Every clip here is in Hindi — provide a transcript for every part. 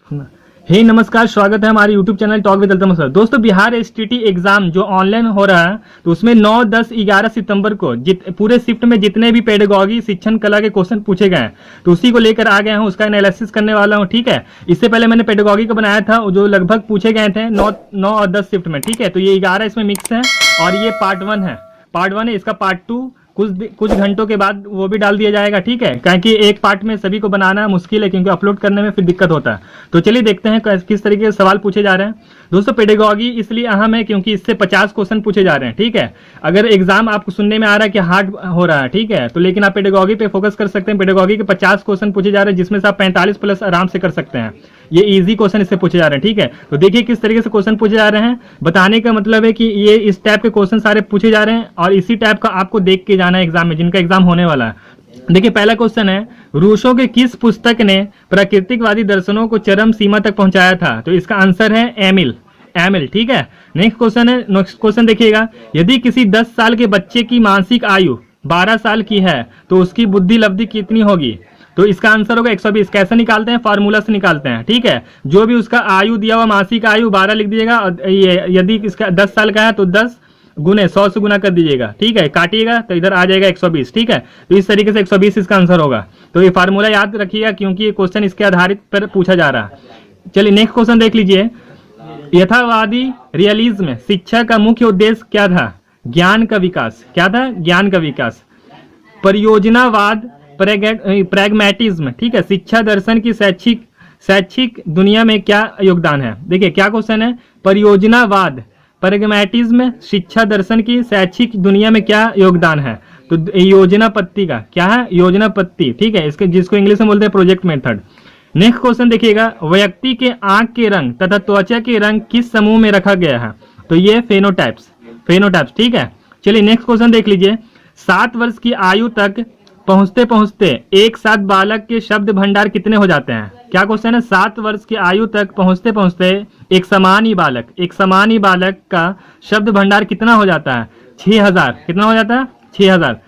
हे नमस्कार, स्वागत है हमारे YouTube channel talk with Altamas sir. दोस्तों, बिहार एसटीटी एग्जाम जो ऑनलाइन हो रहा है, तो उसमें 9, 10, 11 सितंबर को पूरे शिफ्ट में जितने भी पेडागॉजी शिक्षण कला के क्वेश्चन पूछे गए हैं, तो उसी को लेकर आ गए हैं, उसका एनालिसिस करने वाला हूं। ठीक है, इससे पहले मैंने पेडागॉजी का बनाया था जो लगभग पूछे गए थे 9 और 10 शिफ्ट में। ठीक है, तो ये 11 इसमें मिक्स है और ये पार्ट 1 है। पार्ट 1 है, इसका पार्ट 2 कुछ घंटों के बाद वो भी डाल दिया जाएगा। ठीक है, क्योंकि एक पार्ट में सभी को बनाना मुश्किल है, क्योंकि अपलोड करने में फिर दिक्कत होता है। तो चलिए देखते हैं किस तरीके के सवाल पूछे जा रहे हैं। दोस्तों, पेडागॉजी इसलिए अहम है क्योंकि इससे 50 क्वेश्चन पूछे जा रहे हैं। ठीक है, अगर एग्जाम आपको सुनने में आ रहा है कि हार्ड हो रहा है, ठीक है, तो लेकिन आप पेडागॉजी पे फोकस कर सकते हैं। पेडागॉजी के 50 क्वेश्चन पूछे जा रहे हैं, जिसमें से आप 45 प्लस आराम से कर सकते हैं। ये इजी क्वेश्चन इससे पूछे जा रहे हैं। ठीक है, तो देखिए किस तरीके से क्वेश्चन पूछे जा रहे हैं। बताने का मतलब है कि ये इस टाइप के क्वेश्चन सारे पूछे जा रहे हैं और इसी टाइप का आपको देख के जाना है एग्जाम में, जिनका एग्जाम होने वाला है। देखिए, पहला क्वेश्चन है, रूसो के किस पुस्तक ने प्राकृतिकवादी दर्शनों को चरम सीमा तक पहुंचाया था? तो इसका आंसर है एमिल। ठीक है, नेक्स्ट क्वेश्चन देखिएगा, यदि किसी 10 साल के बच्चे की मानसिक आयु 12 साल की है तो उसकी बुद्धि लब्धि कितनी होगी? तो इसका आंसर होगा 120। कैसे निकालते हैं? फार्मूला से निकालते हैं। ठीक है, जो भी उसका आयु दिया हुआ, मासिक आयु 12 लिख दीजिएगा, और यदि इसका 10 साल का है तो 10 गुने 100 से गुना कर दीजिएगा। ठीक है, काटिएगा तो इधर आ जाएगा 120। ठीक है, तो इस तरीके से 120 इसका आंसर होगा। तो ये फार्मूला याद रखिएगा, क्योंकि ये क्वेश्चन इसके आधारित पर पूछा जा रहा है। चलिए नेक्स्ट क्वेश्चन देख लीजिए, यथावादी रियलिज्म शिक्षा का मुख्य उद्देश्य क्या था? ज्ञान का विकास। क्या था? ज्ञान का विकास। परियोजनावाद प्रैग्मैटिज्म, ठीक है, शिक्षा दर्शन की शैक्षिक दुनिया में क्या योगदान है? देखिए क्या क्वेश्चन है, परियोजनावाद प्रैग्मैटिज्म शिक्षा दर्शन की शैक्षिक दुनिया में क्या योगदान है? तो योजनापत्ति का क्या है? योजनापत्ति। ठीक है, इसके जिसको इंग्लिश में बोलते हैं प्रोजेक्ट मेथड। नेक्स्ट क्वेश्चन देखिएगा, व्यक्ति के आंख के रंग तथा त्वचा के रंग किस समूह में रखा गया है? तो ये फेनोटाइप्स। ठीक है, चलिए नेक्स्ट क्वेश्चन देख लीजिए, 7 वर्ष की आयु तक पहुंचते एक साथ बालक के शब्द भंडार कितने हो जाते हैं? क्या क्वेश्चन है, 7 वर्ष की आयु तक पहुंचते एक समान ही बालक का शब्द भंडार कितना हो जाता है? 6000। कितना हो जाता है? 6000।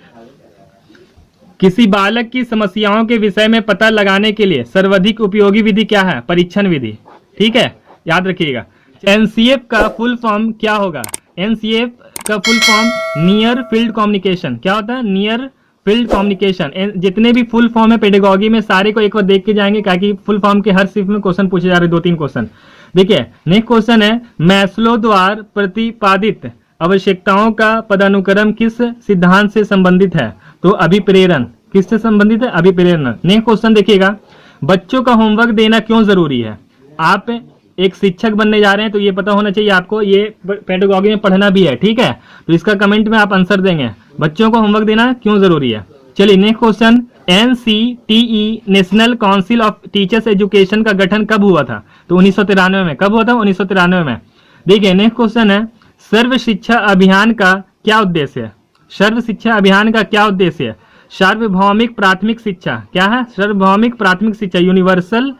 किसी बालक की समस्याओं के विषय में पता लगाने के लिए सर्वाधिक उपयोगी विधि क्या है? परीक्षण विधि। ठीक है, याद रखिएगा। एनसीएफ का फुल फॉर्म क्या होगा? एनसीएफ का full form near field communication. क्या होता है? Near field communication. जितने भी फुल फॉर्म है पेडागॉजी में, सारे को एक बार देख के जाएंगे, क्योंकि फुल फॉर्म के हर शिफ्ट में क्वेश्चन पूछे जा रहे हैं, 2-3 क्वेश्चन। देखिए नेक्स्ट क्वेश्चन है, मैस्लो द्वारा प्रतिपादित आवश्यकताओं का पदानुक्रम किस सिद्धांत से संबंधित है? तो अभिप्रेरण। किससे संबंधित है? अभिप्रेरण। नेक्स्ट क्वेश्चन देखिएगा, बच्चों का होमवर्क देना क्यों जरूरी है? आप एक शिक्षक बनने जा रहे हैं तो ये पता होना चाहिए आपको, ये पेडागॉजी में पढ़ना भी है। ठीक है, तो इसका कमेंट में आप आंसर देंगे, बच्चों को होमवर्क देना क्यों जरूरी है। चलिए next question, NCTE national council of teachers education का गठन कब हुआ था? तो 1993 में। कब हुआ था? 1993 में। देखिए नेक्स्ट क्वेश्चन है, सर्व शिक्षा अभियान का क्या उद्देश्य है? सर्व शिक्षा अभियान का क्या उद्देश्य है? सार्वभौमिक प्राथमिक शिक्षा। क्या है? सार्वभौमिक प्राथमिक शिक्षा, यूनिवर्सल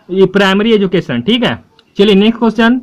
प्राइमरी एजुकेशन। ठीक है, चलिए नेक्स्ट क्वेश्चन,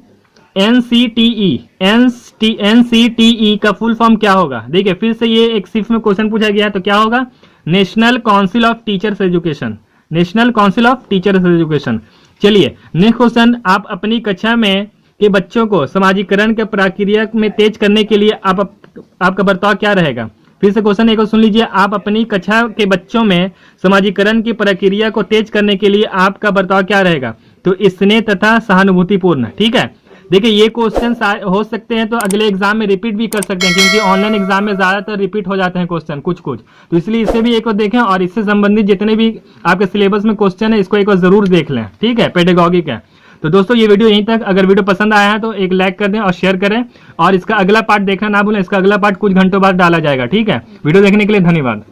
एनसीटीई का फुल फॉर्म क्या होगा? देखिए फिर से ये एक शिफ्ट में क्वेश्चन पूछा गया, तो क्या होगा? National council of teachers education. National council of teachers education. चलिए नेक्स्ट क्वेश्चन, आप अपनी कक्षा में के बच्चों को समाजीकरण के प्रक्रिया में तेज करने के लिए आपका बर्ताव क्या रहेगा? फिर से क्वेश्चन एक और सुन लीजिए, आप अपनी कक्षा के बच्चों में समाजीकरण की प्रक्रिया को तेज करने के लिए आपका बर्ताव क्या रहेगा? तो स्नेह तथा सहानुभूतिपूर्ण। ठीक है, देखिए ये क्वेश्चन हो सकते हैं तो अगले एग्जाम में रिपीट भी कर सकते हैं, क्योंकि ऑनलाइन एग्जाम में ज्यादातर रिपीट हो जाते हैं क्वेश्चन कुछ, तो इसलिए इसे भी एक बार देखें, और इससे संबंधित जितने भी आपके सिलेबस में क्वेश्चन है इसको एक बार जरूर देख लें। ठीक है, पेडागॉजी का। तो दोस्तों ये वीडियो यहीं तक। अगर वीडियो पसंद आया है तो एक लाइक कर दें और शेयर करें, और इसका अगला पार्ट देखना ना भूलें। इसका अगला पार्ट कुछ घंटों बाद डाला जाएगा। ठीक है, वीडियो देखने के लिए धन्यवाद।